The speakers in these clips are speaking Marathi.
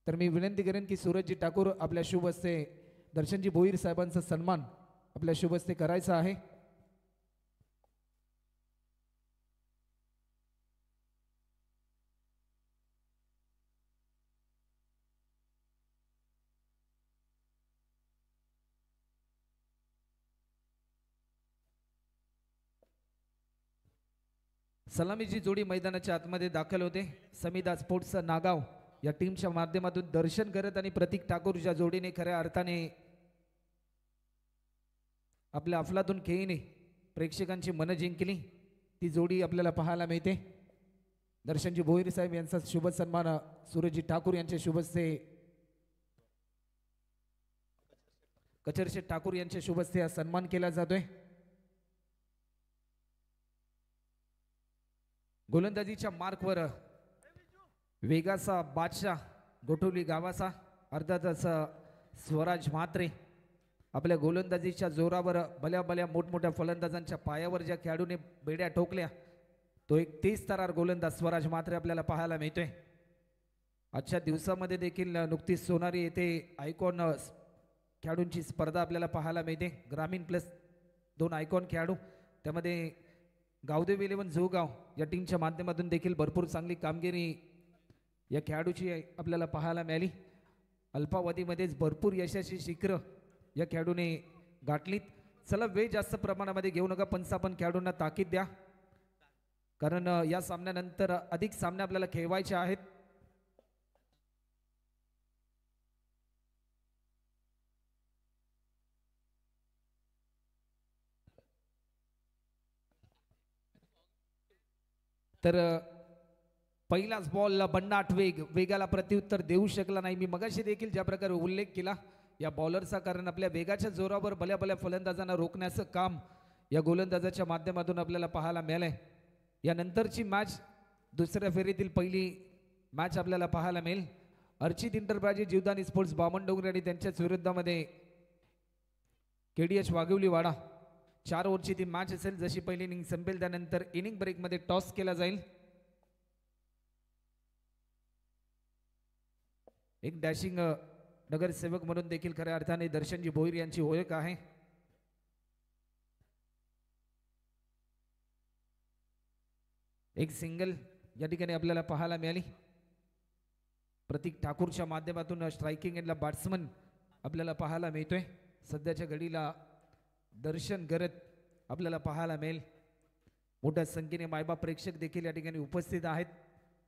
तर मी विनंती करेन की सूरजजी ठाकूर आपल्या शुभ हस्ते दर्शनजी भोईर साहेबांचा सन्मान आपल्या शुभ हस्ते करायचा आहे। सलामीची जोडी मैदानाच्या आतमध्ये दाखल होते। समिदा स्पोर्ट्सचा नागाव या टीमच्या माध्यमातून दर्शन करत आणि प्रतीक ठाकूरच्या जोडीने खऱ्या अर्थाने आपल्या अफलातून खेळीने प्रेक्षकांची मन जिंकली। ती जोडी आपल्याला पाहायला मिळते। दर्शनजी भोईर साहेब यांचा शुभ सन्मान सूरजजी ठाकूर यांच्या शुभ हस्ते कचरशेठ ठाकूर यांच्या शुभ हस्ते सन्मान केला जातोय। गोलंदाजीच्या मार्कवर वेगाचा बादशाह गोठवली गावाचा अर्थातच स्वराज म्हात्रे आपल्या गोलंदाजीच्या जोरावर भल्या भल्या मोठमोठ्या फलंदाजांच्या पायावर ज्या खेळाडूने बेड्या ठोकल्या तो एक 30 थरार गोलंदाज स्वराज म्हात्रे आपल्याला पाहायला मिळतोय। आजच्या दिवसामध्ये देखील नुकतीच सोनारी येथे आयकॉन खेळाडूंची स्पर्धा आपल्याला पाहायला मिळते। ग्रामीण प्लस 2 आयकॉन खेळाडू त्यामध्ये गावदेव 11 जोगाव या टीमच्या माध्यमातून देखील भरपूर चांगली कामगिरी या खेळाडूची आपल्याला पाहायला मिळाली। अल्पावधीमध्येच भरपूर यशस्वी शिखर या खेळाडूने गाठलीत। चला वेळ जास्त प्रमाणामध्ये घेऊ नका पंचापन्न खेळाडूंना ताकीद द्या कारण या सामन्यानंतर अधिक सामने आपल्याला खेळवायचे आहेत। तर पहिलाच बॉल बन्नाट वेगाला प्रत्युत्तर देऊ शकला नाही। मी मगाशी देखील ज्या प्रकारे उल्लेख केला या बॉलरचा कारण आपल्या वेगाच्या जोरावर भल्या भल्या फलंदाजांना रोखण्याचं काम या गोलंदाजाच्या माध्यमातून आपल्याला पाहायला मिळालंय। यानंतरची मॅच दुसऱ्या फेरीतील पहिली मॅच आपल्याला पाहायला मिळेल। अर्चित इंटरप्राइजेस जीवदानी स्पोर्ट्स बामणडोंगरे आणि त्यांच्याच विरुद्धामध्ये KDH वाघिवलीवाडा 4 ओव्हरची ती मॅच असेल। जशी पहिली इनिंग संपेल त्यानंतर इनिंग ब्रेकमध्ये टॉस केला जाईल। एक डॅशिंग नगरसेवक म्हणून देखील खऱ्या अर्थाने दर्शनजी भोईर यांची ओळख आहे। एक सिंगल या ठिकाणी आपल्याला पाहायला मिळाली। प्रतीक ठाकूरच्या माध्यमातून स्ट्रायकिंग एंडला बॅट्समन आपल्याला पाहायला मिळतोय। सध्याच्या घडीला दर्शन करत आपल्याला पाहायला मिळेल। मोठ्या संख्येने मायबाप प्रेक्षक देखील या ठिकाणी उपस्थित आहेत।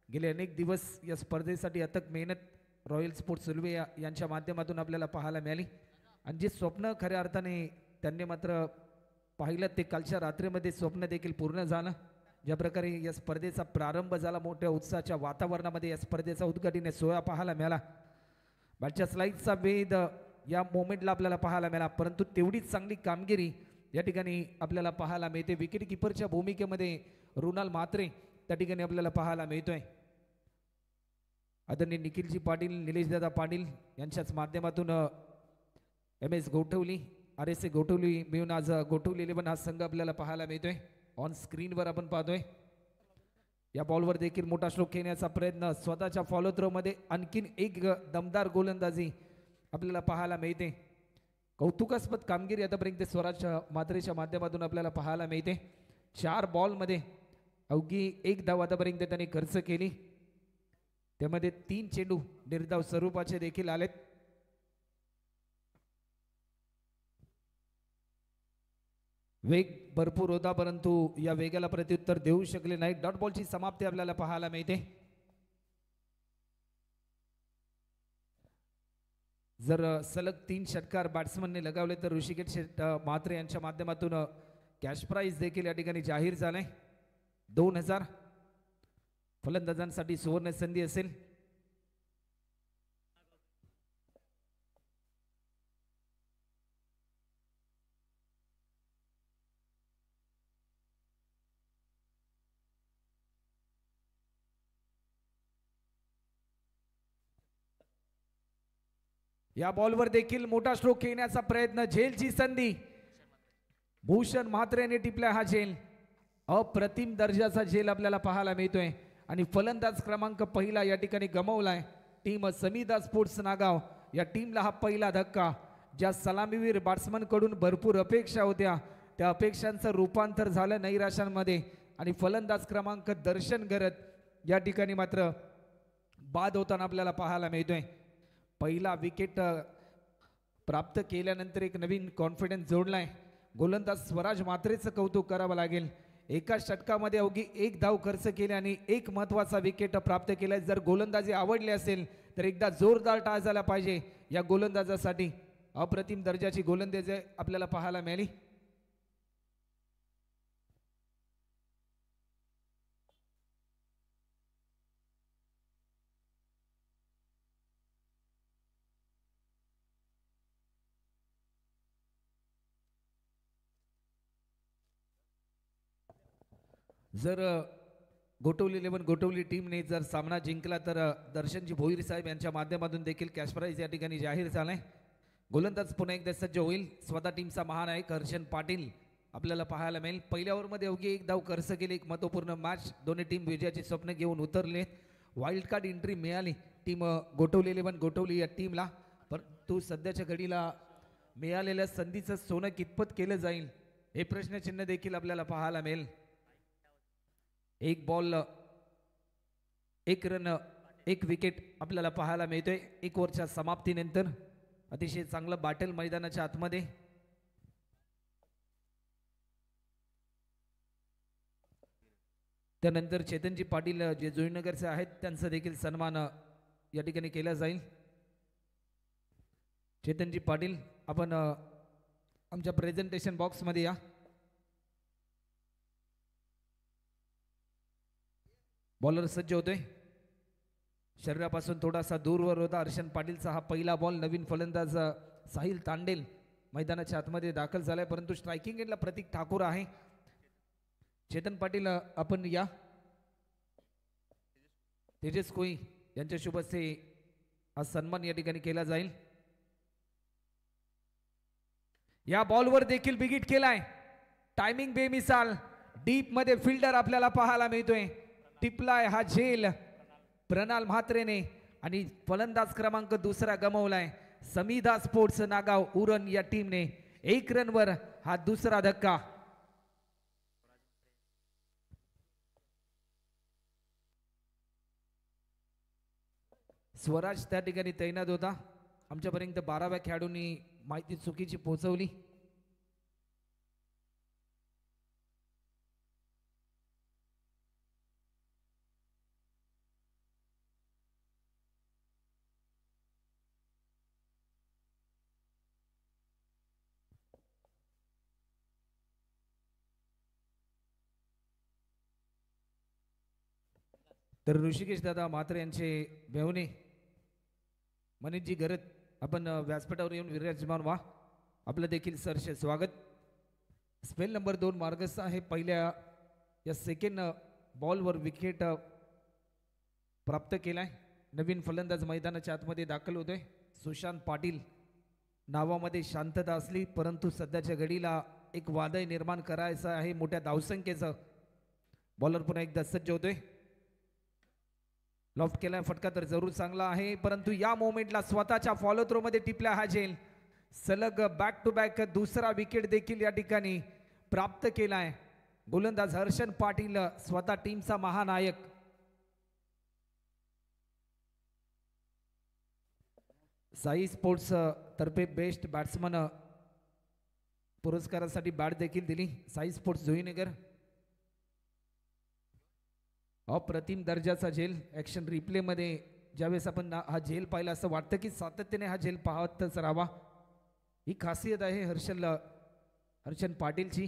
गेले अनेक दिवस या स्पर्धेसाठी अथक मेहनत रॉयल स्पोर्ट्स सुलवे यांच्या माध्यमातून आपल्याला पाहायला मिळाली आणि जे स्वप्न खऱ्या अर्थाने त्यांनी मात्र पाहिलं ते कालच्या रात्रीमध्ये स्वप्न देखील पूर्ण झालं। ज्या प्रकारे या स्पर्धेचा प्रारंभ झाला मोठ्या उत्साहाच्या वातावरणामध्ये या स्पर्धेचा उद्घाटन सोहळा पाहायला मिळाला। बॅटच्या स्लाइडचा वेध या मोमेंटला आपल्याला पाहायला मिळाला परंतु तेवढीच चांगली कामगिरी या ठिकाणी आपल्याला पाहायला मिळते। विकेट किपरच्या भूमिकेमध्ये रुणाल म्हात्रे त्या ठिकाणी आपल्याला पाहायला मिळतोय। आदरणीय निखिलजी पाटील निलेशदादा पाटील यांच्याच माध्यमातून MS गोठवली RSA गोठवली मिळून आज गोठवली 11 हा संघ आपल्याला पाहायला मिळतोय। ऑन स्क्रीनवर आपण पाहतोय या बॉलवर देखील मोठा स्ट्रोक खेळण्याचा प्रयत्न स्वतःच्या फॉलो थ्रो मध्ये आणखीन एक दमदार गोलंदाजी आपल्याला पाहायला मिळते। कौतुकास्पद कामगिरी आतापर्यंत स्वराज म्हात्रेच्या माध्यमातून आपल्याला पाहायला मिळते। 4 बॉलमध्ये अवघी 1 धाव आतापर्यंत त्यांनी खर्च केली त्यामध्ये 3 चेंडू निर्धाव स्वरूपाचे देखील आलेत। वेग भरपूर होता परंतु या वेगाला प्रत्युत्तर देऊ शकले नाही। डॉट बॉलची समाप्ती आपल्याला पाहायला मिळते। जर सलग 3 षटकार बॅट्समनने लगावले तर ऋषिकेश म्हात्रे यांच्या माध्यमातून कॅश प्राइज देखील या ठिकाणी जाहीर झालाय 2000 फलंदाजांसाठी सुवर्ण संधी असेल। या बॉलवर देखील मोठा स्ट्रोक खेळण्याचा प्रयत्न झेलची संधी भूषण म्हात्रेने टिपला। हा झेल अप्रतिम दर्जाचा झेल आपल्याला पाहायला मिळतोय आणि फलंदाज क्रमांक पहिला या ठिकाणी गमावलाय टीम समीदा स्पोर्ट्स नागाव या टीमला हा पहिला धक्का. ज्या सलामीवीर बॅट्समन कडून भरपूर अपेक्षा होत्या त्या अपेक्षांचं रूपांतर झालं नैराश्यांमध्ये आणि फलंदाज क्रमांक दर्शन करत या ठिकाणी मात्र बाद होताना आपल्याला पाहायला मिळतोय. पहिला विकेट प्राप्त केल्यानंतर एक नवीन कॉन्फिडन्स जोडलाय. गोलंदाज स्वराज मात्रेचं कौतुक करावं लागेल. एका षटकामध्ये अवघी एक धाव खर्च केली आणि एक महत्वाचा विकेट प्राप्त केलाय. जर गोलंदाजी आवडली असेल तर एकदा जोरदार टाळ झाला पाहिजे या गोलंदाजासाठी. अप्रतिम दर्जाची गोलंदाजी आपल्याला पाहायला मिळाली. जर गोटवली 11 गोटवली टीमने जर सामना जिंकला तर दर्शनजी भोईर साहेब यांच्या माध्यमातून देखील कॅश प्राइज या ठिकाणी जाहीर झालाय. गोलंदाज पुन्हा एकदा सज्ज होईल. स्वतः टीमचा महानायक हर्षन पाटील आपल्याला पाहायला मिळेल. पहिल्या ओव्हरमध्ये अवघी एक धाव खर्च केली. एक महत्त्वपूर्ण मॅच. दोन्ही टीम विजयाची स्वप्न घेऊन उतरले. वाईल्ड कार्ड एंट्री मिळाली टीम गोटवली 11 गोटवली या टीमला. परंतु सध्याच्या घडीला मिळालेल्या संधीचं सोनं कितपत केलं जाईल हे प्रश्नचिन्ह देखील आपल्याला पाहायला मिळेल. एक बॉल एक रन एक विकेट आपल्याला पाहायला मिळतोय. एक ओव्हरच्या समाप्तीनंतर अतिशय चांगलं बॅटल मैदानाच्या आतमध्ये. त्यानंतर चेतनजी पाटील जे जुईनगरचे आहेत त्यांचा देखील सन्मान या ठिकाणी केला जाईल. चेतनजी पाटील आपण आमच्या प्रेझेंटेशन बॉक्समध्ये या. बॉलर सज्ज होतोय. शरीरापासून थोडासा दूरवर होता हर्षन पाटीलचा हा पहिला बॉल. नवीन फलंदाज साहिल तांडेल मैदानाच्या आतमध्ये दाखल झालाय. परंतु स्ट्रायकिंग एंडला प्रतीक ठाकूर आहे. चेतन पाटील आपण या. तेजस कोई यांच्या शुभ हस्ते हा सन्मान या ठिकाणी केला जाईल. या बॉलवर देखील बिगिट केलाय. टायमिंग बेमिसाल. डीप मध्ये फिल्डर आपल्याला पाहायला मिळतोय. टिपलाय हा झेल प्रणाल म्हात्रेने आणि फलंदाज क्रमांक दुसरा गमावलाय. समीदा स्पोर्ट्स नागाव उरण या टीमने. एक रनवर हा दुसरा धक्का. स्वराज त्या ठिकाणी तैनात होता. आमच्यापर्यंत 12व्या खेळाडूंनी माहिती चुकीची पोहोचवली. तर ऋषिकेश दादा म्हात्रे यांचे मेहुणे मनीषजी गरज आपण व्यासपीठावर येऊन विराजमान व्हा. आपलं देखील सरसे स्वागत. स्पेल नंबर 2 मार्गस्थ आहे. पहिल्या या सेकंड बॉलवर विकेट प्राप्त केलाय. नवीन फलंदाज मैदानाच्या आतमध्ये दाखल होतोय. सुशांत पाटील. नावामध्ये शांतता असली परंतु सध्याच्या घडीला एक वादळ निर्माण करायचं आहे मोठ्या धावसंख्येचं. बॉलर पुन्हा एकदा सज्ज होतोय. लॉफ्ट केलाय फटका तर जरूर चांगला आहे. परंतु या मोमेंटला स्वतःच्या फॉलो थ्रो मध्ये टिपला हा झेल. सलग बॅक टू बॅक दुसरा विकेट देखील या ठिकाणी प्राप्त केलाय. गोलंदाज हर्षन पाटील स्वतः टीमचा महानायक. साई स्पोर्ट्स तर्फे बेस्ट बॅट्समन पुरस्कारासाठी बॅट देखील दिली. साई स्पोर्ट्स जुईनगर. अप्रतिम दर्जाचा झेल. ऍक्शन रिप्ले मध्ये ज्यावेळेस आपण हा झेल पाहिला असं वाटतं की सातत्याने हा झेल पाहतच राहावा. ही खासियत आहे हर्षन पाटीलची.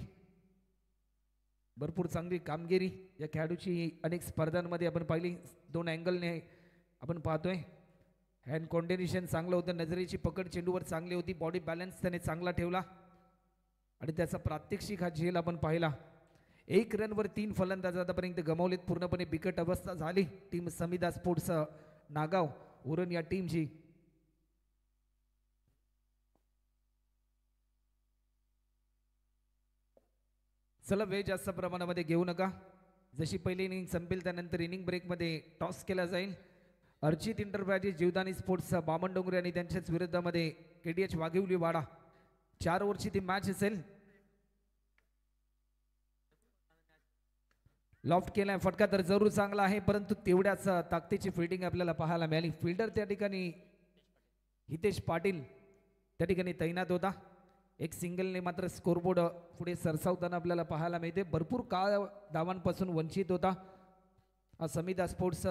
भरपूर चांगली कामगिरी या खेळाडूची अनेक स्पर्धांमध्ये आपण पाहिली. 2 अँगलने आपण पाहतोय. हँड कॉन्टिन्युएशन चांगलं होतं. नजरेची पकड चेंडूवर चांगली होती. बॉडी बॅलन्स त्याने चांगला ठेवला आणि त्याचा प्रात्यक्षिक हा झेल आपण पाहिला. 1 रनवर 3 फलंदाज आतापर्यंत गमावलेत. पूर्णपणे बिकट अवस्था झाली टीम समीदा स्पोर्ट्स नागाव उरण या टीमची. चला वेळ जास्त प्रमाणामध्ये घेऊ नका. जशी पहिली इनिंग संपेल त्यानंतर इनिंग ब्रेकमध्ये टॉस केला जाईल. अर्चित इंटरप्राइजेस जीवदानी स्पोर्ट्स बामणडोंगरे आणि त्यांच्याच विरुद्धामध्ये KDH वाघिवली वाडा 4 ओव्हरची ती मॅच असेल. लॉफ्ट केलाय फटका तर जरूर चांगला आहे, परंतु तेवढ्याच ताकदीची फिल्डिंग आपल्याला पाहायला मिळाली. फिल्डर त्या ठिकाणी हितेश पाटील त्या ठिकाणी तैनात होता. एक सिंगलने मात्र स्कोरबोर्ड पुढे सरसावताना आपल्याला पाहायला मिळते. भरपूर काळ धावांपासून वंचित होता समिधा स्पोर्ट्स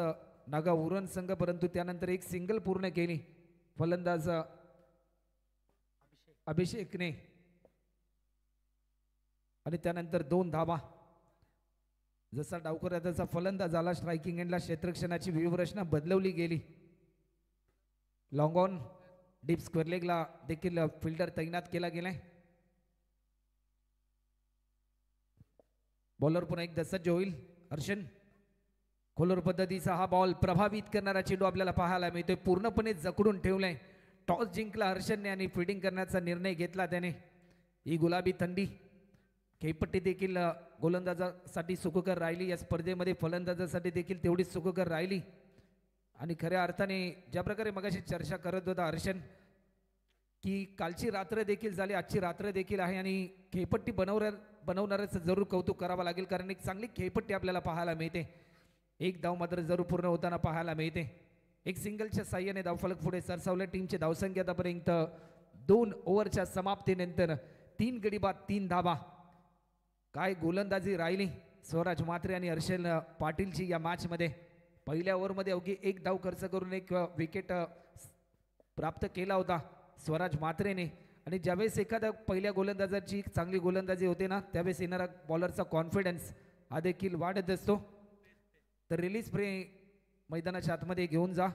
नागा उरण संघ, परंतु त्यानंतर एक सिंगल पूर्ण केली फलंदाज अभिषेकने आणि त्यानंतर 2 धावा. जसा डावकर त्याचा फलंदाज झाला, स्ट्रायकिंग एंडला क्षेत्ररक्षणाची व्यूहरचना बदलवली गेली. लॉंग ऑन डीप स्क्वेअर लेगला देखील फिल्डर तैनात केला गेलाय. बॉलर पुन्हा एकदा सज्ज होईल. हर्षन खोलवर पद्धतीचा हा बॉल प्रभावित करणारा चेंडू आपल्याला पाहायला मिळतोय. पूर्णपणे जकडून ठेवलाय. टॉस जिंकला हर्षनने आणि फिल्डिंग करण्याचा निर्णय घेतला त्याने. ही गुलाबी थंडी खेळपट्टी देखील गोलंदाजासाठी सुखकर राहिली. या स्पर्धेमध्ये फलंदाजासाठी देखील तेवढीच सुखकर राहिली. आणि खऱ्या अर्थाने ज्या प्रकारे मगाशी चर्चा करत होता हर्षन की कालची रात्र देखील झाली, आजची रात्र देखील आहे आणि खेळपट्टी बनवणाऱ्याचं जरूर कौतुक करावं लागेल, कारण एक चांगली खेळपट्टी आपल्याला पाहायला मिळते. एक धाव मात्र जरूर पूर्ण होताना पाहायला मिळते. एक सिंगलच्या साह्याने धावफलक पुढे सरसावले. टीमची धावसंख्या आतापर्यंत 2 ओव्हरच्या समाप्तीनंतर 3 गडी बाद 3 धावा. काय गोलंदाजी राहिली स्वराज म्हात्रे आणि हर्षल पाटीलची या मॅचमध्ये. पहिल्या ओव्हरमध्ये अवघी 1 धाव खर्च करून 1 विकेट प्राप्त केला होता स्वराज म्हात्रेने. आणि ज्यावेळेस एखाद्या पहिल्या गोलंदाजाची चांगली गोलंदाजी होते ना, त्यावेळेस येणारा बॉलरचा कॉन्फिडन्स हा देखील वाढत असतो. तर रिलीज प्रे मैदानाच्या आतमध्ये घेऊन जा.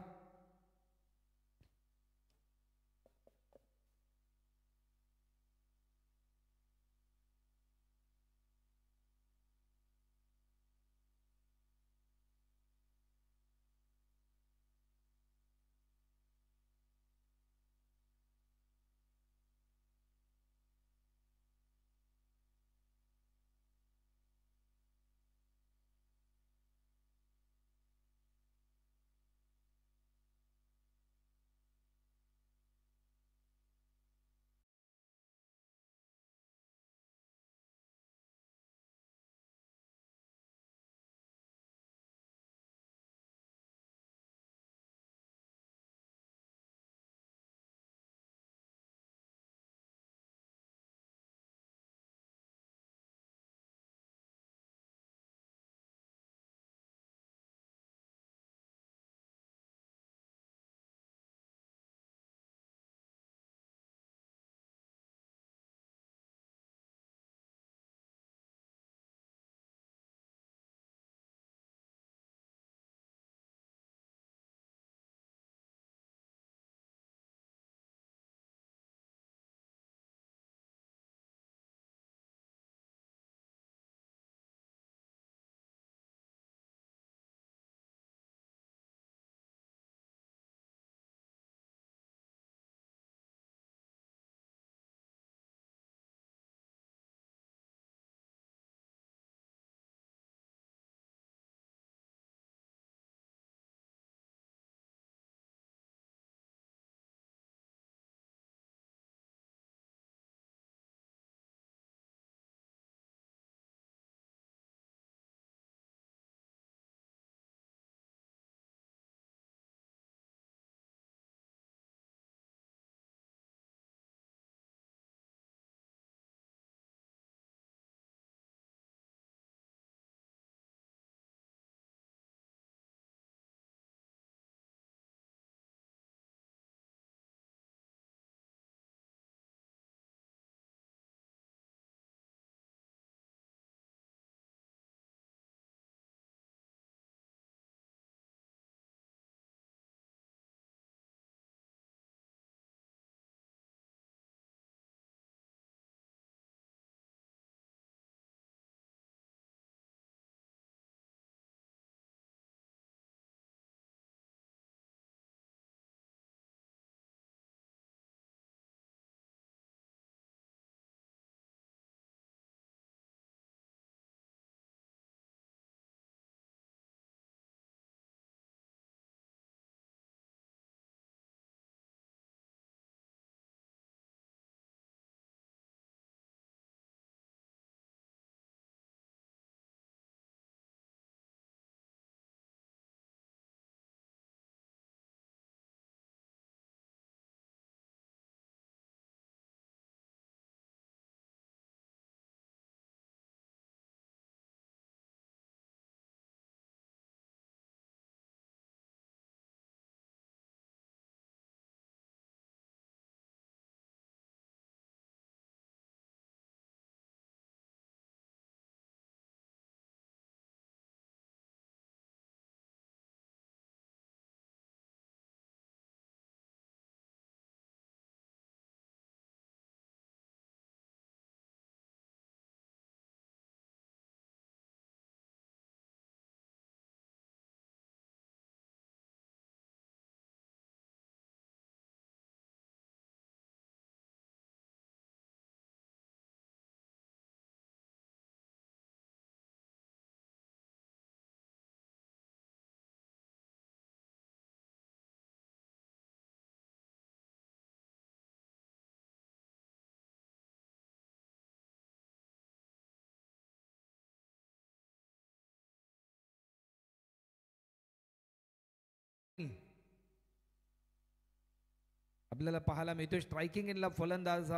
आपल्याला पाहायला मिळतोय. स्ट्रायकिंग एंडला फलंदाज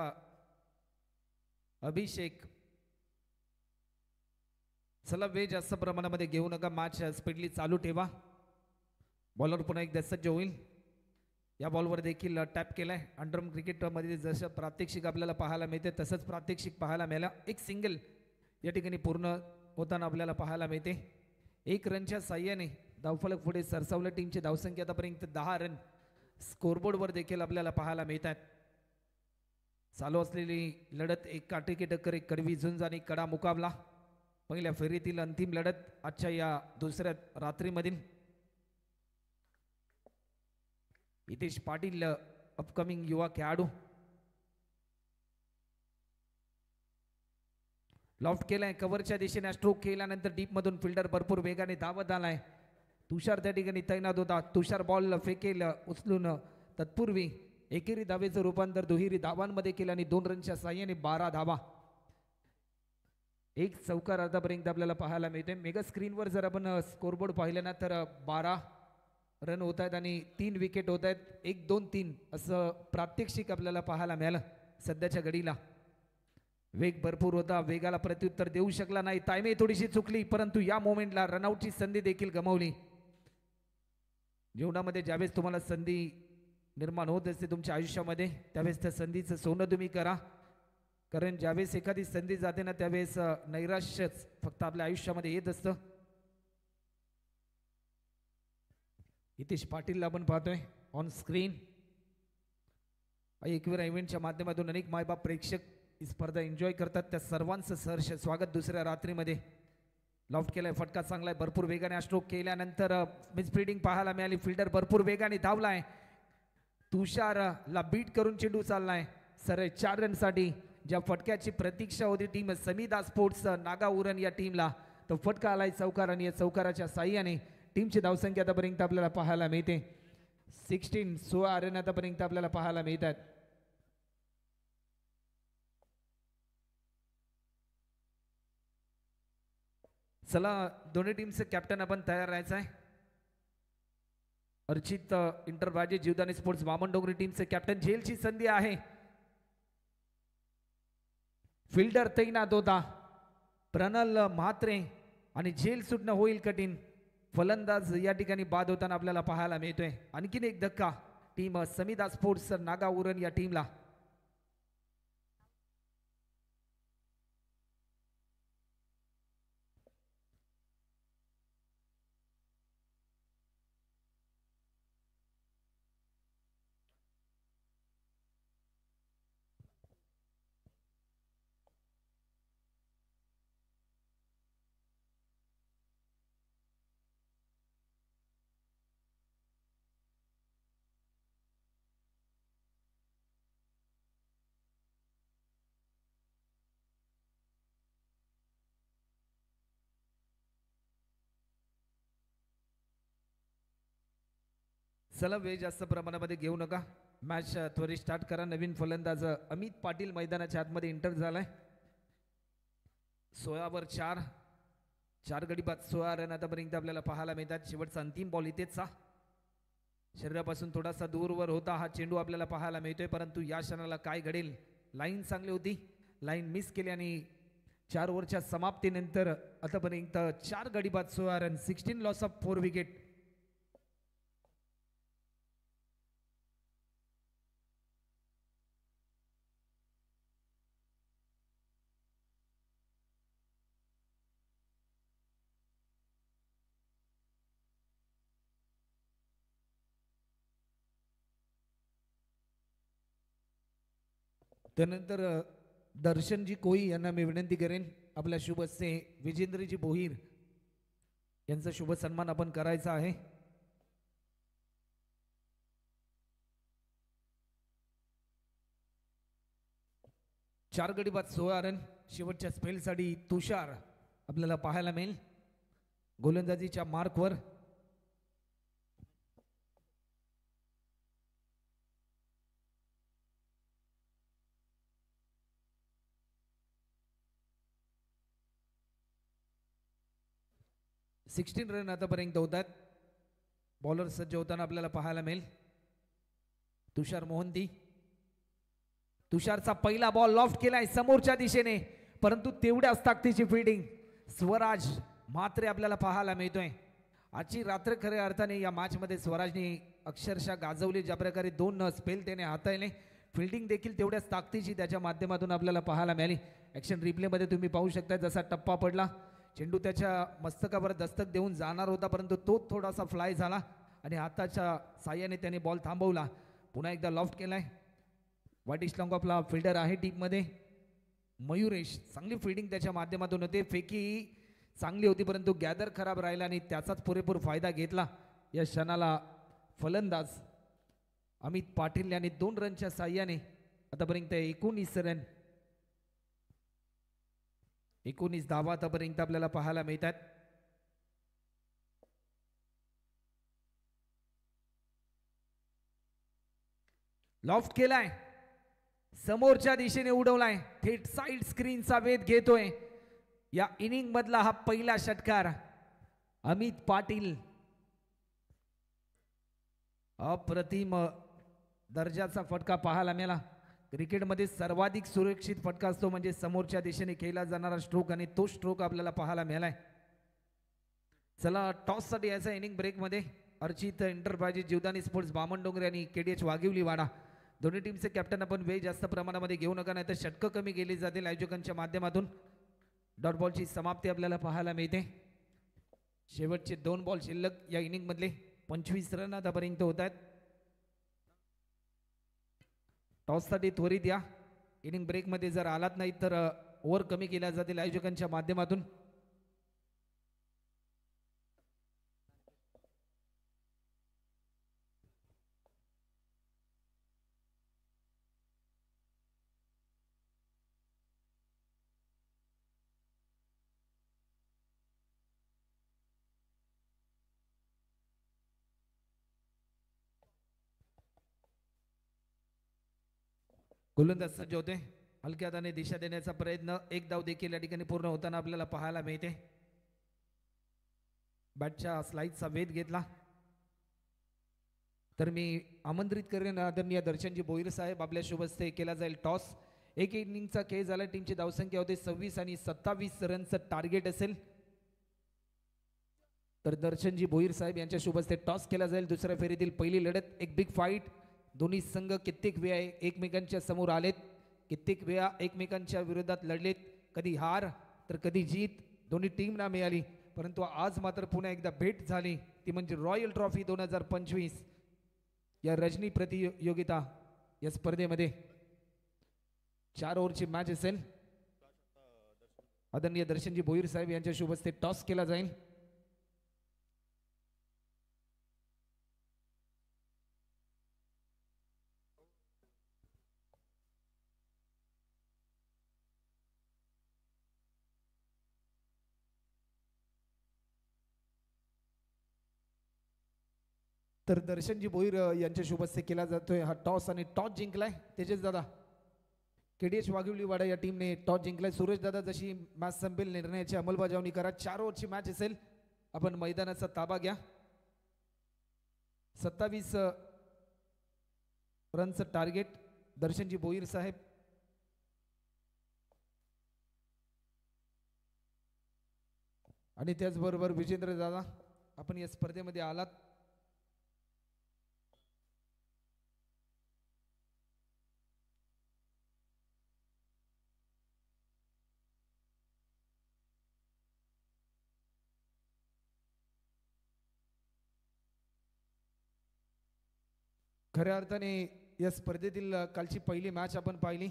अभिषेक. चला वेळ जास्त प्रमाणामध्ये घेऊ नका, मॅच स्पीडली चालू ठेवा. बॉलर पुन्हा एकदा सज्ज होईल. या बॉलवर देखील टॅप केलाय. अंडरम क्रिकेटमध्ये जसं प्रात्यक्षिक आपल्याला पाहायला मिळते तसंच प्रात्यक्षिक पाहायला मिळालं. एक सिंगल या ठिकाणी पूर्ण होताना आपल्याला पाहायला मिळते. 1 रनच्या साह्याने धावफलक पुढे सरसावलं. टीमची धावसंख्या आतापर्यंत 10 रन स्कोरबोर्डवर देखील आपल्याला पाहायला मिळतात. चालू असलेली लढत एक काटेकी टक्कर, एक कडवी झुंज आणि कडा मुकाबला. पहिल्या फेरीतील अंतिम लढत आजच्या या दुसऱ्या रात्रीमधील. हितेश पाटील अपकमिंग युवा खेळाडू. लॉफ्ट केलाय, कव्हरच्या दिशेने स्ट्रोक केल्यानंतर डीप मधून फिल्डर भरपूर वेगाने धावत आलाय. तुषार त्या ठिकाणी तैनात होता. तुषार बॉल फेकेल उचलून. तत्पूर्वी एकेरी धावेचं रूपांतर दुहेरी धावांमध्ये केलं आणि 2 रनच्या साह्याने 12 धावा. एक चौकार आतापर्यंत आपल्याला पाहायला मिळते. मेगा स्क्रीनवर जर आपण स्कोरबोर्ड पाहिलं ना तर 12 रन होत आहेत आणि 3 विकेट होत आहेत. 1, 2, 3 असं प्रात्यक्षिक आपल्याला पाहायला मिळालं. सध्याच्या घडीला वेग भरपूर होता, वेगाला प्रत्युत्तर देऊ शकला नाही. टायमिंग थोडीशी चुकली, परंतु या मोमेंटला रनआउटची संधी देखील गमावली. जीवनामध्ये ज्यावेळेस तुम्हाला संधी निर्माण होत असते तुमच्या आयुष्यामध्ये, त्यावेळेस त्या संधीचं सोनं तुम्ही करा. कारण ज्यावेळेस एखादी संधी जाते ना त्यावेळेस नैराश्यच फक्त आपल्या आयुष्यामध्ये येत असतं. हितेश पाटीलला आपण पाहतोय ऑन स्क्रीन. एकविरा इव्हेंटच्या माध्यमातून अनेक मायबाप प्रेक्षक ही स्पर्धा एन्जॉय करतात. त्या सर्वांचं सहर्ष स्वागत दुसऱ्या रात्रीमध्ये. लॉफ्ट केलाय, फटका चांगलाय, भरपूर वेगाने स्ट्रोक केल्यानंतर मिसफिल्डिंग पाहायला मिळाली. फिल्डर भरपूर वेगाने धावलाय. तुषारला बीट करून चेंडू चाललाय सरळ 4 रनसाठी. ज्या फटक्याची प्रतीक्षा होती टीम समीदा स्पोर्ट्स नागाउरण या टीमला, तो फटका आलाय चौकार आणि या चौकाराच्या साह्याने टीमची धावसंख्या आतापर्यंत आपल्याला पाहायला मिळते 16 रन आतापर्यंत आपल्याला पाहायला मिळतात. चला दोन्ही टीमचे कॅप्टन आपण तयार राहायचं आहे. अर्चित इंटरप्राइजेस जीवदानी स्पोर्ट्स वामनडोंगरी टीमचे कॅप्टन. झेलची संधी आहे. फिल्डर तैनात होता प्रणल म्हात्रे आणि झेल सुटणं होईल कठीण. फलंदाज या ठिकाणी बाद होताना आपल्याला पाहायला मिळतोय. आणखीन एक धक्का टीम समीदा स्पोर्ट्स नागाउरण या टीमला. चला वेळ जास्त प्रमाणामध्ये घेऊ नका, मॅच त्वरित स्टार्ट करा. नवीन फलंदाज अमित पाटील मैदानाच्या आतमध्ये एंटर झालाय. 16 वर 4 गडी बाद 16 रन आतापर्यंत आपल्याला पाहायला मिळतात. शेवटचा अंतिम बॉल इथेचा शरीरापासून थोडासा दूरवर होता हा चेंडू आपल्याला पाहायला मिळतोय. परंतु या क्षणाला काय घडेल, लाईन चांगली होती, लाईन मिस केली आणि 4 ओव्हरच्या समाप्तीनंतर आतापर्यंत 4 गडी बाद 16 रन, 16 लॉस ऑफ 4 विकेट. त्यानंतर दर्शनजी कोई यांना मी विनंती करेन आपल्या शुभस्य विजेंद्रजी भोईर यांचा शुभ सन्मान आपण करायचा आहे. चार गडी बाद 16 रन शेवटच्या स्पेलसाठी तुषार आपल्याला पाहायला मिळेल गोलंदाजीच्या मार्कवर. सिक्स्टीन रन आतापर्यंत होतात. बॉलर सज्ज होताना आपल्याला पाहायला मिळेल तुषार मोहंती. तुषारचा पहिला बॉल लॉफ्ट केलाय समोरच्या दिशेने, परंतु तेवढ्याच ताकदीची फिल्डिंग स्वराज मात्र आपल्याला पाहायला मिळतोय. आजची रात्र खऱ्या अर्थाने या मॅच मध्ये स्वराजने अक्षरशः गाजवली. ज्या प्रकारे 2 स्पेल त्याने हाताळले, फिल्डिंग देखील तेवढ्याच ताकदीची त्याच्या माध्यमातून आपल्याला पाहायला मिळाली. ॲक्शन रिप्ले मध्ये तुम्ही पाहू शकता जसा टप्पा पडला, चेंडू त्याच्या मस्तकावर दस्तक देऊन जाणार होता, परंतु तो थोडासा फ्लाय झाला आणि हाताच्या साह्याने त्याने बॉल थांबवला. पुन्हा एकदा लॉफ्ट केलाय. वाटिश आपला फिल्डर आहे टीममध्ये. मयुरेश चांगली फिल्डिंग त्याच्या माध्यमातून होते. फेकी चांगली होती, परंतु गॅदर खराब राहिला आणि त्याचाच पुरेपूर फायदा घेतला या क्षणाला फलंदाज अमित पाटील यांनी 2 रनच्या साह्याने आतापर्यंत 19 रन 19 धावा आतापर्यंत आपल्याला पाहायला मिळतात. लॉफ्ट केलाय, समोरच्या दिशेने उडवलाय, थेट साइड स्क्रीनचा वेध घेतोय. या इनिंग मधला हा पहिला षटकार अमित पाटील. अप्रतिम दर्जाचा फटका पाहायला मिळाला. क्रिकेटमध्ये सर्वाधिक सुरक्षित फटका असतो म्हणजे समोरच्या दिशेने केला जाणारा स्ट्रोक, आणि तो स्ट्रोक आपल्याला पाहायला मिळालाय. चला टॉस साठी यायचा इनिंग ब्रेक मध्ये. अर्चित एंटरप्राइजेस, जीवदानी स्पोर्ट्स बामणडोंगरे आणि केडीएच वाघिवली वाडा दोन्ही टीमचे कॅप्टन आपण वेळ जास्त प्रमाणामध्ये घेऊ नका, नाही तर षटकं कमी केली जातील आयोजकांच्या माध्यमातून. डॉट बॉलची समाप्ती आपल्याला पाहायला मिळते. शेवटचे 2 बॉल शिल्लक या इनिंग मधले. 25 रन आतापर्यंत होत आहेत. टॉससाठी त्वरित या. इनिंग ब्रेकमध्ये जर आलात नाही तर ओव्हर कमी केल्या जातील आयोजकांच्या माध्यमातून. गोलंदाज सज्ज होते. हलक्या हाताने दिशा देण्याचा प्रयत्न. एक धाव देखील या ठिकाणी पूर्ण होताना आपल्याला पाहायला मिळते. बॅटच्या स्लाइडचा वेध घेतला तर मी आमंत्रित करेन आदरणीय दर्शनजी भोईर साहेब, आपल्या शुभ हस्ते केला जाईल टॉस. एक इनिंगचा खेळ झाला. टीमची धावसंख्या होते 26 आणि 27 रनचं टार्गेट असेल तर दर्शनजी भोईर साहेब यांच्या शुभ हस्ते टॉस केला जाईल. दुसऱ्या फेरीतील पहिली लढत, एक बिग फाईट. दोन्ही संघ कित्येक वेळा एकमेकांच्या समोर आलेत, कित्येक वेळा एकमेकांच्या विरोधात लढलेत. कधी हार तर कधी जीत दोन्ही टीमना मिळाली, परंतु आज मात्र पुन्हा एकदा भेट झाली, ती म्हणजे रॉयल ट्रॉफी 2025 या रजनी प्रतियोगिता. या स्पर्धेमध्ये 4 ओव्हरची मॅच असेल. आदरणीय दर्शनजी भोईर साहेब यांच्या शुभ हस्ते टॉस केला जाईल. तर दर्शनजी भोईर यांच्या शुभ हस्ते केला जातोय हा टॉस, आणि टॉस जिंकलाय तेजस दादा. केडीएच वाघिवली वाडा या टीमने टॉस जिंकलाय. सूरज दादा, जशी मॅच संपेल निर्णयाची अंमलबजावणी करा. 4 ओव्हरची मॅच असेल. आपण मैदानाचा ताबा घ्या. 27 रनचं टार्गेट दर्शनजी भोईर साहेब. आणि त्याचबरोबर विजेंद्र दादा, आपण या स्पर्धेमध्ये आलात. खऱ्या अर्थाने या स्पर्धेतील कालची पहिली मॅच आपण पाहिली.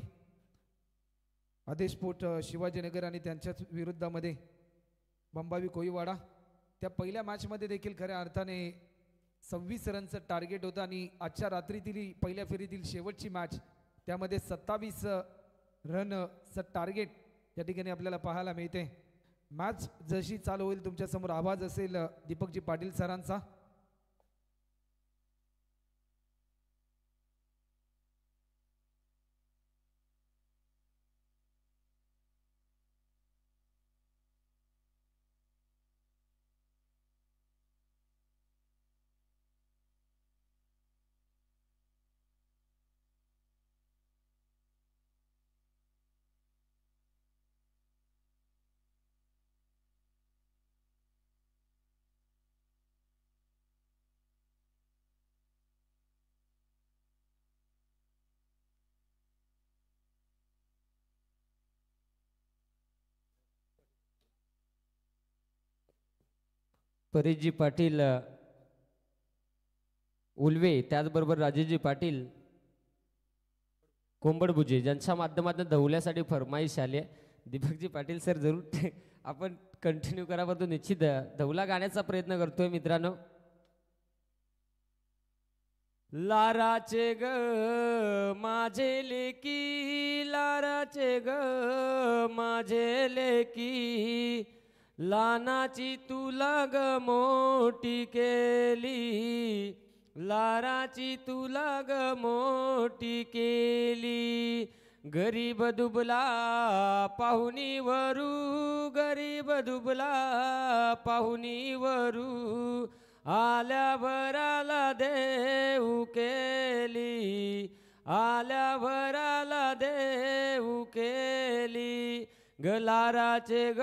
आदेशपोट शिवाजीनगर आणि त्यांच्याच विरुद्धामध्ये बंबावी कोळीवाडा. त्या पहिल्या मॅचमध्ये देखील खऱ्या अर्थाने 26 रनचं टार्गेट होतं, आणि आजच्या रात्रीतील पहिल्या फेरीतील शेवटची मॅच त्यामध्ये 27 रनचं टार्गेट या ठिकाणी आपल्याला पाहायला मिळते. मॅच जशी चालू होईल तुमच्यासमोर आवाज असेल दीपकजी पाटील सरांचा. परेशजी पाटील उल्वे, त्याचबरोबर राजेशजी पाटील कोंबडभुजे, ज्यांच्या माध्यमातून धवल्यासाठी फरमाईश आली. दीपकजी पाटील सर जरूर आपण कंटिन्यू करा, परंतु निश्चित धवला गाण्याचा प्रयत्न करतोय मित्रांनो. लाराचे ग माझे लेकी, लाराचे ग माझे लेकी, लानाची तुला ग मोठी केली, लाराची तुला ग मोठी केली. गरीब दुबला पाहुणी वरू, गरीब दुबला पाहुणी वरू, आल्यावर आला देऊ केली, आल्यावर आला देऊ केली. ग लाराचे ग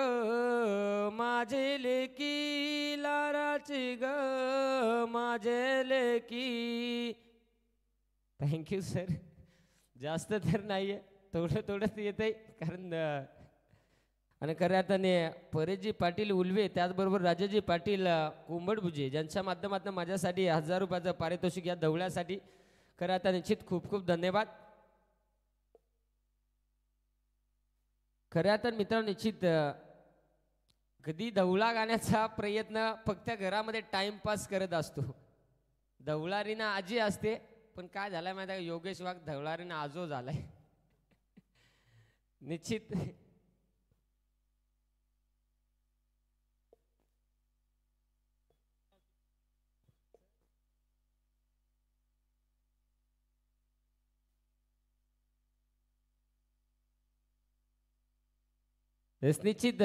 माझे लेकी, लाराचे ग माझे लेकी. Thank you sir. जास्त तर नाहीये, थोडं थोडंच येत आहे, कारण आणि खऱ्या अर्थाने परेशजी पाटील उल्वे, त्याचबरोबर राजाजी पाटील कोंबडभुजे, ज्यांच्या माध्यमातून माझ्यासाठी 1000 रुपयाचं पारितोषिक या धवल्यासाठी खऱ्या अर्थाने निश्चित खूप खूप धन्यवाद. खऱ्या अर्थाने मित्रांनो निश्चित कधी धवला गाण्याचा प्रयत्न फक्त घरामध्ये टाइमपास करत असतो. धवलारीना आजी असते, पण काय झालंय माहिती आहे, योगेश वाघ धवलारीना आजो झालाय. निश्चित निश्चित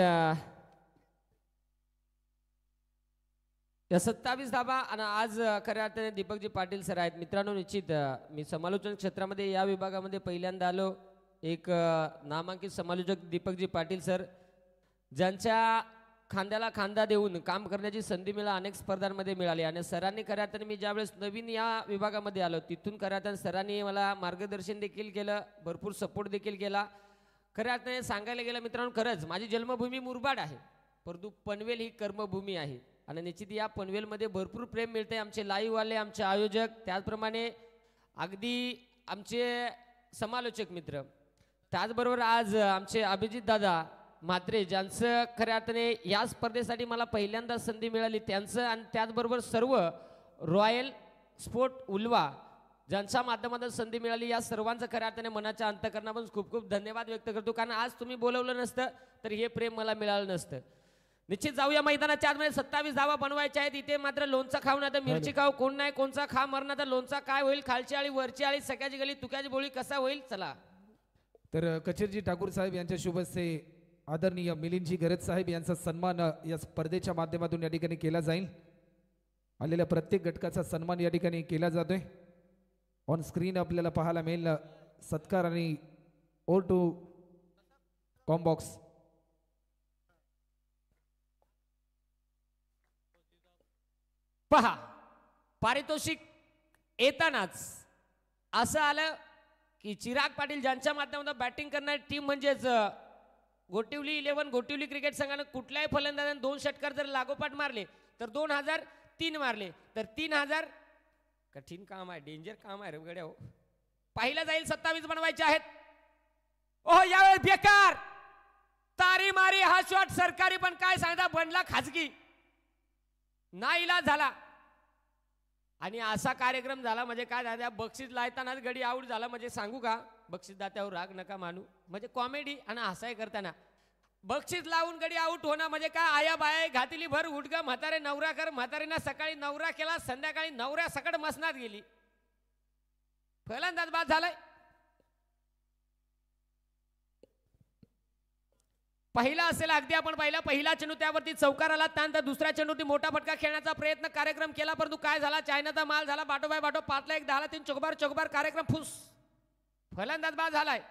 या 27 धाबा आणि आज खऱ्या अर्थाने दीपकजी पाटील सर आहेत. मित्रांनो निश्चित मी समालोचन क्षेत्रामध्ये या विभागामध्ये पहिल्यांदा आलो. एक नामांकित समालोचक दीपकजी पाटील सर, ज्यांच्या खांद्याला खांदा देऊन काम करण्याची संधी मला अनेक स्पर्धांमध्ये मिळाली. आणि सरांनी खऱ्या अर्थाने मी ज्यावेळेस नवीन या विभागामध्ये आलो तिथून खऱ्या अर्थाने सरांनी मला मार्गदर्शन देखील केलं, भरपूर सपोर्ट देखील केला. खऱ्या अर्थाने सांगायला गेलं मित्रांनो, खरंच माझी जन्मभूमी मुरबाड आहे, परंतु पनवेल ही कर्मभूमी आहे. आणि निश्चित या पनवेलमध्ये भरपूर प्रेम मिळते. आमचे लाईव्हवाले, आमचे आयोजक, त्याचप्रमाणे अगदी आमचे समालोचक मित्र, त्याचबरोबर आज आमचे अभिजित दादा म्हात्रे, ज्यांचं खऱ्या अर्थाने या स्पर्धेसाठी मला पहिल्यांदा संधी मिळाली त्यांचं, आणि त्याचबरोबर सर्व रॉयल स्पोर्ट उल्वा ज्यांच्या माध्यमातून संधी मिळाली, या सर्वांचं खऱ्या अर्थाने मनाच्या अंतःकरणापासून खूप खूप धन्यवाद व्यक्त करतो. कारण आज तुम्ही बोलवलं नसतं तर हे प्रेम मला मिळालं नसतं. निश्चित जाऊया मैदानाच्या आतमध्ये. 27 धावा बनवायच्या आहेत. इथे मात्र लोणचा खाऊ ना तर मिरची खाऊ, कोण नाही कोणचा खा मरणार तर लोणचा काय होईल, खालची आळी वरची आळी, सगळ्याची गली तुक्याची बोळी कसा होईल. चला तर कचेरजी ठाकूर साहेब यांच्या शुभ हस्ते आदरणीय मिलिंदजी गरज साहेब यांचा सन्मान या स्पर्धेच्या माध्यमातून या ठिकाणी केला जाईल. आलेल्या प्रत्येक घटकाचा सन्मान या ठिकाणी केला जातोय. ऑन स्क्रीन आपल्याला पाहायला मिळेल सत्कार आणि O2 कॉम्बॉक्स. पहा पारितोषिक येतानाच असं आलं की चिराग पाटील ज्यांच्या माध्यमातून बॅटिंग करणारी टीम म्हणजेच गोटिवली 11 गोटिवली क्रिकेट संघानं कुठल्याही फलंदाजाने 2 षटकार जर लागोपाठ मारले तर 2003 मारले तर 3000. कठीण काम आहे, डेंजर काम आहे रे गड्या हो. पहिला जाईल 27 बनवायचे आहेत. ओह यावेळेस बेकार तारी मारी, हा शॉट सरकारी पण काय सांगता बनला खाजगी, नाईलाज झाला. आणि असा कार्यक्रम झाला म्हणजे काय झाला, बक्षीस लायतानाच गडी आऊट झाला म्हणजे सांगू का, बक्षीस दात्यावर राग नका मानू, म्हणजे कॉमेडी आणि हसाय करताना बक्षीस लावून गडी आऊट होणं म्हणजे काय, आया बाया घातली भर उडग म्हातारे नवरा कर, म्हातारीना सकाळी नवरा केला संध्याकाळी नवऱ्या सकट मसनात गेली. फलंदाज बाद झालाय. पहिला असेल अगदी आपण पहिला चेंडू त्यावरती चौकार आला, त्यानंतर दुसऱ्या चेंडूवरती मोठा फटका खेळण्याचा प्रयत्न कार्यक्रम केला, परंतु काय झाला, चायनाचा माल झाला, बाटो बाय बाटो, 5ला 1, 10ला 3, चोकबार चोकबार, कार्यक्रम फुस, फलंदाज बाद झालाय.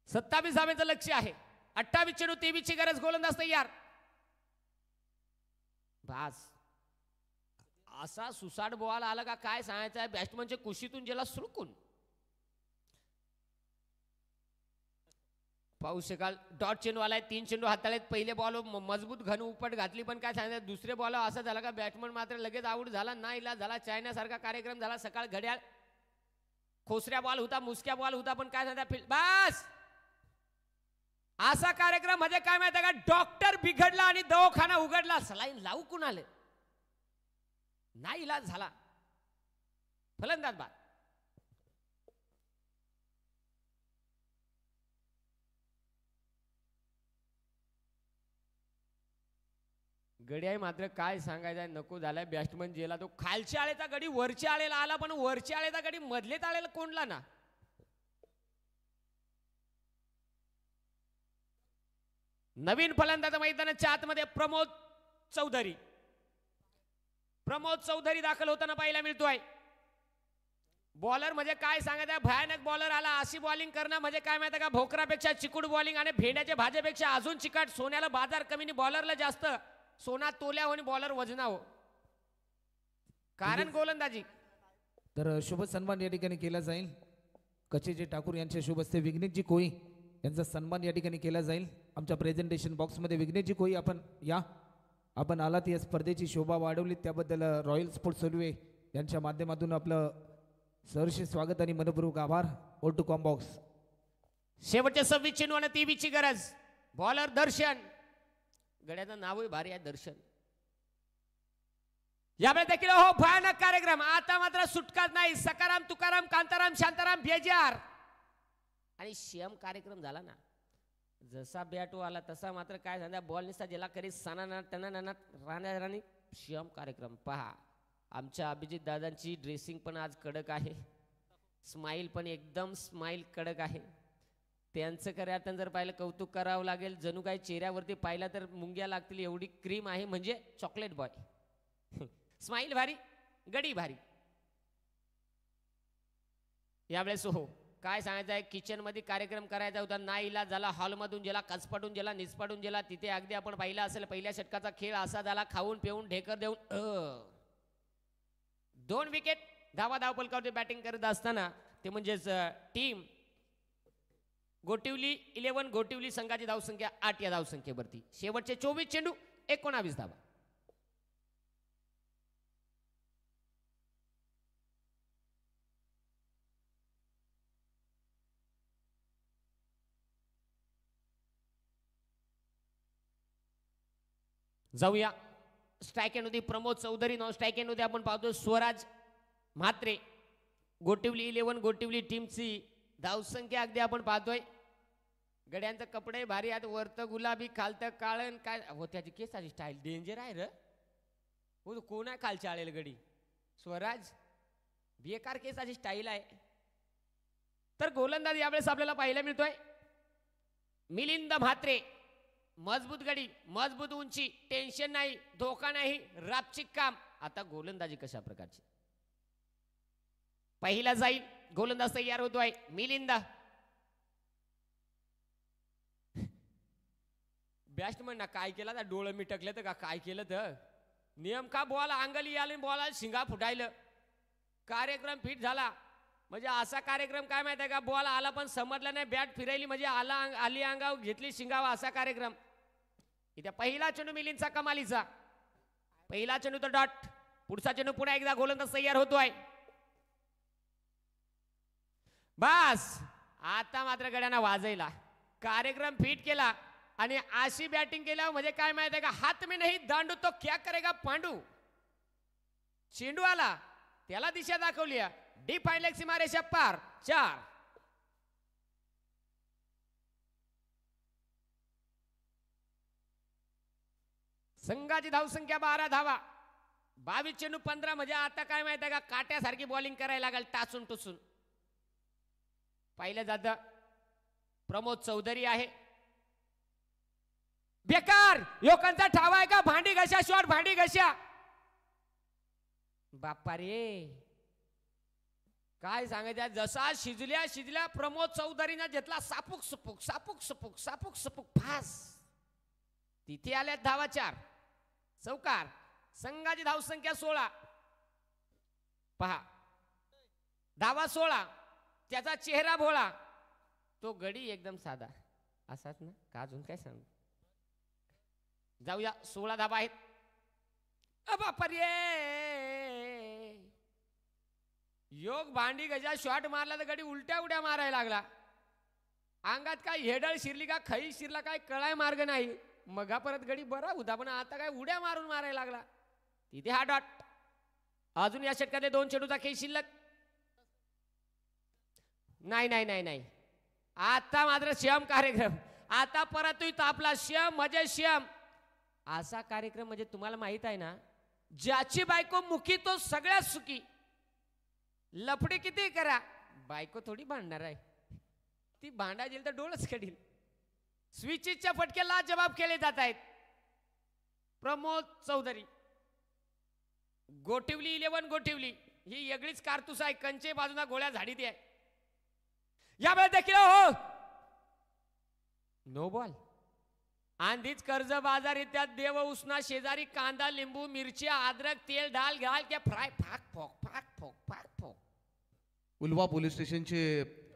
सत्तावीस धावेचं लक्ष आहे. 28 चेंडू 23 ची गरज, गोलंदाज तयार. बस असा सुसाट बॉल आला का काय सांगायचं आहे, बॅट्समनच्या कुशीतून गेला सुळकून. पाहू शकाल डॉट चेंडू आलाय, 3 चेंडू हाताळलेत. पहिले बॉल मजबूत घन उपट घातली, पण काय सांगायचं दुसरे बॉल असं झाला का बॅट्समन मात्र लगेच आऊट झाला. ना इलाज झाला, चायनासारखा कार्यक्रम झाला. सकाळ घड्याळ खोसऱ्या बॉल होता, मुसक्या बॉल होता, पण काय सांगता बस असा कार्यक्रम मध्ये काय माहिती का, डॉक्टर बिघडला आणि दवाखाना उघडला. सलाईन लावू कुणाले, नाही इलाज झाला. फलंदाज बाद. गडी मात्र काय सांगायचं नको झालाय. बॅट्समन जेला तो खालच्या आळेचा गडी वरच्या आळेला आला, पण वरच्या आळेचा गडी मधलेच आळेला कोंडला ना. नवीन फलंदाज मैदानाच्या आतमध्ये प्रमोद चौधरी. प्रमोद चौधरी दाखल होताना पाहायला मिळतोय. बॉलर म्हणजे काय सांगायचं, भयानक बॉलर आला. अशी बॉलिंग करणं म्हणजे काय माहिती का, भोकरापेक्षा चिकूट बॉलिंग आणि भेंड्याच्या भाज्यापेक्षा अजून चिकाट. सोन्याला बाजार कमी, बॉलरला जास्त. सोना तोल्या आणि बॉलर वजना हो, कारण गोलंदाजी. तर शुभ सन्मान या ठिकाणी केला जाईल. कचेजी ठाकूर यांच्या शुभ हस्ते विघ्नेशजी कोळी यांचा सन्मान या ठिकाणी केला जाईल. आमच्या प्रेझेंटेशन बॉक्समध्ये विघ्नेशजी कोळी आपण या, आपण आलात या स्पर्धेची शोभा वाढवली त्याबद्दल रॉयल स्पोर्ट्स सर्वे यांच्या माध्यमातून आपलं सहर्ष स्वागत आणि मनपूर्वक आभार. ओल टू कॉम बॉक्स. शेवटचे 26 चेंडू आणि 23ची गरज. बॉलर दर्शन, गड्याचं नावही भारी आहे दर्शन. यावेळी देखील हो भयानक कार्यक्रम. आता मात्र सुटकाच नाही. सकाराम तुकाराम कांताराम शांताराम बेजार आणि श्याम कार्यक्रम झाला ना. जसा बॅट आला तसा मात्र काय झाला, बॉल निसा ज्याला करी साना त्यांना राहणारानी श्याम कार्यक्रम. पहा आमच्या अभिजित दादांची ड्रेसिंग पण आज कडक आहे, स्माइल पण एकदम स्माइल कडक आहे. त्यांचं खऱ्या जर पाहिलं कौतुक करावं लागेल. जणू काही चेहऱ्यावरती पाहिलं तर मुंग्या लागतील एवढी क्रीम आहे, म्हणजे चॉकलेट बॉय. स्माइल भारी, गडी भारी. यावेळेस हो काय सांगायचं आहे, किचन मध्ये कार्यक्रम करायचा होता, नाही इलाज झाला. हॉलमधून गेला, कचपटून गेला, निसपटून गेला. तिथे अगदी आपण पाहिला असेल पहिल्या षटकाचा खेळ असा झाला, खाऊन पिऊन ढेकर देऊन 2 विकेट. धावा धावपलकावरती बॅटिंग करत असताना ते म्हणजेच टीम गोटिवली 11 गोटिवली संघाची धावसंख्या 8 या धावसंख्येवरती. शेवटचे 24 चेंडू 19 धावा. जाऊया स्ट्राईक एंड होती Pramod Chaudhari. Non strike end होती आपण पाहतो स्वराज म्हात्रे. गोटिवली 11 गोटिवली टीमची धावसंख्या अगदी आपण पाहतोय. गड्यांचं कपडे भारी आहेत, वरतं गुलाबी खालतं काळण. काय हो त्याची केसाची स्टाईल डेंजर आहे र. हो कोण आहे खालच्या आलेल गडी, स्वराज. बेकार केसाची स्टाईल आहे. तर गोलंदाज यावेळेस आपल्याला पाहायला मिळतोय मिलिंद म्हात्रे. मजबूत गडी, मजबूत उंची, टेन्शन नाही, धोका नाही, रापचिक काम. आता गोलंदाजी कशा प्रकारची, पहिला जाईल गोलंदाज तयार होतोय मिलिंद. बॅट्समन ना काय केलं, डोळं मिटकले तर का काय केलं, तर नेमका बॉल अंगली आले, बॉल शिंगा फुटायलं. कार्यक्रम फिट झाला. म्हणजे असा कार्यक्रम काय माहिती आहे का, बॉल आला पण समजला नाही, बॅट फिरायली म्हणजे आली अंगाव घेतली शिंगावा, असा कार्यक्रम. इथे पहिला चेंडू मिलिंदचा कमालीचा. पहिला चेंडू तर डॉट. पुढचा चेंडू पुन्हा एकदा गोलंदाज तयार होतोय. बस आता मात्र गड्यांना वाजायला. कार्यक्रम फिट केला आणि अशी बॅटिंग केल्यावर म्हणजे काय माहिती आहे का, हात में नाही दांडू तो क्या करेगा पांडू. चेंडू आला त्याला दिशा दाखवली, डीप फाईन लेग सीमा रेषा पार 4. संघाची धावसंख्या 12 धावा. 22 चेंडू 15. म्हणजे आता काय माहिती आहे का, काट्यासारखी बॉलिंग करायला लागेल, टाचून टुसून. पाहिलं जातं प्रमोद चौधरी आहे. बेकार लोकांचा ठावा आहे का, भांडी घशा शॉट, भांडी घशा. बाप्पा रे काय सांगायचं, जसा शिजल्या प्रमोद चौधरीने घेतला सापूक सुपूक सापूक सुपूक सापूक सुपूक फास. तिथे आल्या धावा 4. चौकार. संघाची धावसंख्या 16. पहा, धावा 16, त्याचा चेहरा भोळा, तो गडी एकदम साधा असाच ना का, अजून काय सांगू. जाऊया, 16 धाबा आहेत. बापरे, योग भांडी गजा शॉट मारला तर गडी उलट्या उड्या मारायला लागला. अंगात काय हेडळ शिरली का खई शिरला काय कळाय मार्ग नाही. मगा परत गडी बरा होता, पण आता काय उड्या मारून मारायला लागला. तिथे हा डॉट. अजून या षटकात 2 चेंडूचा खेळ शिल्लक. नाही नाही नाही नाही, आता मात्र श्याम कार्यक्रम. आता परत तू तापला श्याम म्हणजे श्याम. असा कार्यक्रम म्हणजे तुम्हाला माहित आहे ना, ज्याची बायको मुखी तो सगळ्यात सुखी. लफडे किती करा, बायको थोडी भांडणार आहे. ती भांडा गेली तर डोळच कढील. स्विचच्या फटक्याला जबाब केले जात आहेत. प्रमोद चौधरी, गोठिवली 11 गोठिवली, ही वेगळीच कारतूस आहे. कंचे बाजूला गोळ्या झाडीत आहे. यावेळेस देखील हो नो बॉल. आंधीच कर्ज बाजार इत्याद देव उसना शेजारी कांदा लिंबू मिरची अद्रक तेल डाल घाल क्या फ्राय फाक फोक फाक फोक फाक फोक. उल्वा पोलीस स्टेशनचे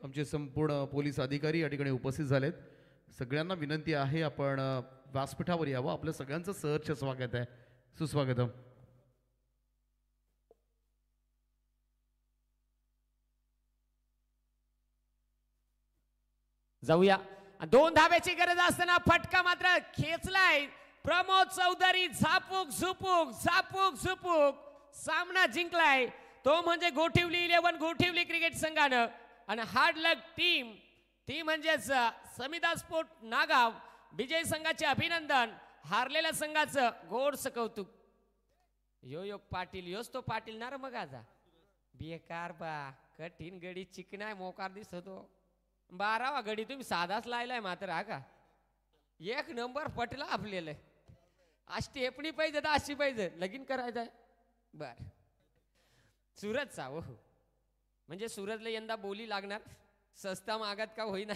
आमचे संपूर्ण पोलीस अधिकारी या ठिकाणी उपस्थित झालेत. सगळ्यांना विनंती आहे, आपण व्यासपीठावर यावं. आपल्या सगळ्यांचं सहर्ष स्वागत आहे. सुस्वागतम. जाऊया. 2 धाब्याची गरज असताना फटका मात्र खेचलाय. प्रमोद चौधरी झापूक झुपूक झापूक झुपूक सामना जिंकलाय. तो म्हणजे गोठिवली 11 गोठिवली क्रिकेट संघानं. आणि हार्ड लक टीम, ती म्हणजेच समिदा स्पोर्ट नागाव, विजय संघाचे अभिनंदन, हारलेल्या संघाचं गोडस कौतुक. यो पाटील योच तो पाटील ना रे. मग आजा बेकार बा, कठीण गडी चिकनाय मोकार दिसतो. 12वा गडी तुम्ही साधाच लायलाय मात्र. हा का, 1 नंबर पटला आपल्याला. स्टेपणी पाहिजे तर अशी पाहिजे, लगीन करायचंय. बर, सुरतचा हो, म्हणजे सुरतला यंदा बोली लागणार. सस्ता मागात का होईना.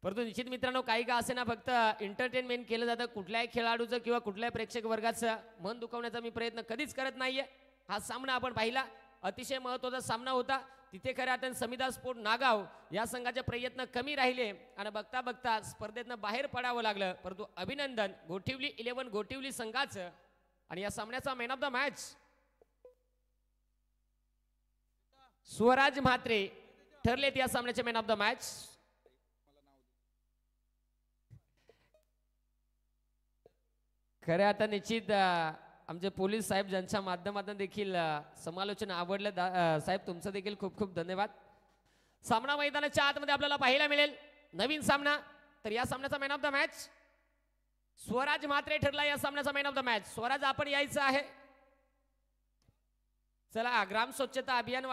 परंतु निश्चित मित्रांनो, काही का असे ना, फक्त एंटरटेनमेंट केलं जातं. कुठल्याही खेळाडूचं किंवा कुठल्याही प्रेक्षक वर्गाचं मन दुखवण्याचा मी प्रयत्न कधीच करत नाहीये. हा सामना आपण पाहिला, अतिशय महत्त्वाचा सामना होता. तिथे खरं आता समिदा स्पोर्ट नागाव या संघाचे प्रयत्न कमी राहिले आणि बघता बघता स्पर्धेतनं बाहेर पडावं लागलं. परंतु अभिनंदन गोठिवली 11 गोठिवली संघाचं. आणि या सामन्याचा man of the match Swaraj Mhatre ठरलेत या सामन्याचे मॅन ऑफ द मॅच. खरे आता निश्चित आमचे पोलीस साहेब ज्यांच्या माध्यमातून देखील समालोचन आवडलं, साहेब तुमचं देखील खूप खूप धन्यवाद. सामना मैदानाच्या आतमध्ये आपल्याला पाहायला मिळेल नवीन सामना. तर या सामन्याचा man of the match Swaraj Mhatre ठरला या सामन्याचा man of the match. Swaraj आपण यायचं आहे. चला, ग्राम स्वच्छता अभियान